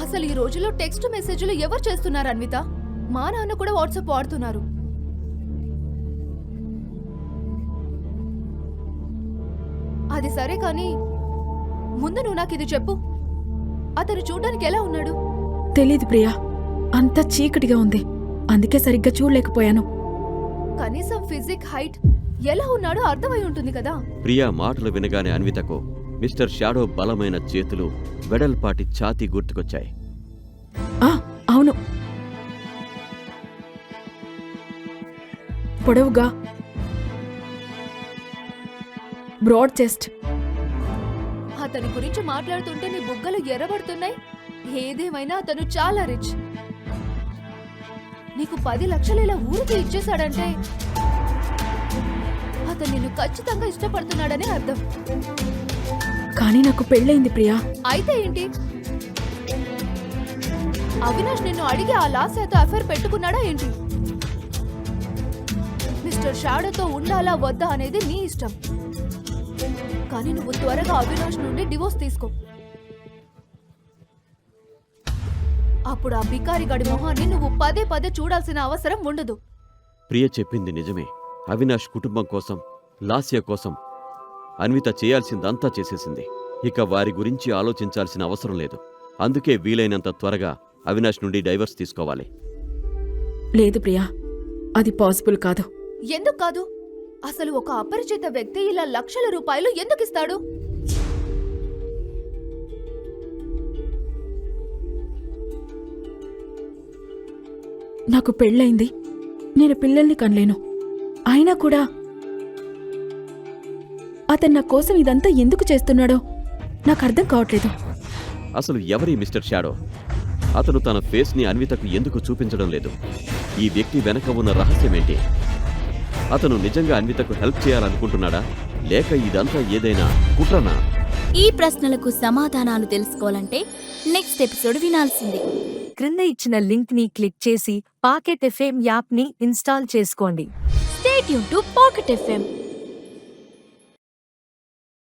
అసలు ఈ రోజుల్లో టెక్స్ట్ మెసేజ్లు ఎవరు చేస్తున్నారు అన్విత? మా నాన్న కూడా వాట్సాప్ వాడుతున్నారు. అది సరే కానీ ముందు నువ్వు నాకు ఇది చెప్పు, అతను చూడడానికి ఎలా ఉన్నాడు? తెలీదు ప్రియా, అంతా చీకటిగా ఉంది. అందుకే సరిగ్గా చూడలేకపోయాను. కనీసం ఫిజిక్, హైట్ ఎలా ఉన్నాడో అర్థమై ఉంటుంది కదా. ప్రియా మాటలు వినగానే అన్వితకు మిస్టర్ షాడో బలమైన చేతులు, వెడల్పాటి ఛాతీ గుర్తుకొచ్చాయి. అవును, పొడవుగా, బ్రాడ్ చెస్ట్. అతని గురించి మాట్లాడుతుంటే నీ బుగ్గలు ఎర్రబడుతున్నాయి. ఏదేమైనా అతను చాలా రిచ్. నీకు 10 లక్షలు ఇలా ఊరికి ఇచ్చేశాడంటే అతను నిన్ను ఖచ్చితంగా ఇష్టపడుతున్నాడనే అర్థం. కానీ నాకు పెళ్ళైంది ప్రియా. అయితే ఏంటి? అవినాష్ నిన్ను అడిగి ఆ లాస్యతో అఫైర్ పెట్టుకున్నాడా ఏంటి? మిస్టర్ షాడోతో ఉండాలా వద్దా అనేది నీ ఇష్టం. కానీ నువ్వు త్వరగా అవినాష్ నుండి డివోర్స్ తీసుకో. అప్పుడు ఆ బికారిగాడి మొహాన్ని నువ్వు పదే పదే చూడాల్సిన అవసరం ఉండదు. ప్రియ చెప్పింది నిజమే. అవినాష్ కుటుంబం కోసం, లాస్య కోసం అన్విత చేయాల్సిందంతా చేసేసింది. ఇక వారి గురించి ఆలోచించాల్సిన అవసరం లేదు. అందుకే వీలైనంత త్వరగా అవినాష్ నుండి డైవర్స్ తీసుకోవాలి. లేదు ప్రియా, అది పాసిబుల్ కాదు. ఎందుకు కాదు? అసలు ఒక అపరిచిత వ్యక్తి ఇలా లక్షల రూపాయలు ఎందుకు ఇస్తాడు? నాకు పెళ్ళయింది, నేను పిల్లల్ని కనలేను. అయినా కూడా అతను నా కోసం ఇదంతా ఎందుకు చేస్తున్నాడో నాకు అర్థం కావట్లేదు. అసలు ఎవరి మిస్టర్ షాడో? అతను తన ఫేస్ని అన్వితకు ఎందుకు చూపించడం లేదు? ఈ వ్యక్తి వెనక ఉన్న రహస్యమేంటి? అతను నిజంగా అన్వితకు హెల్ప్ చేయాలనుకుంటున్నాడా, లేక ఇదంతా ఏదైనా కుట్రనా? ఈ ప్రశ్నలకు సమాధానాలు తెలుసుకోవాలంటే నెక్స్ట్ ఎపిసోడ్ వినాల్సిందే. క్రింద ఇచ్చిన లింక్ ని క్లిక్ చేసి పాకెట్ ఎఫ్ఎం యాప్ ని ఇన్స్టాల్ చేసుకోండి. Stay tune to pocket FM.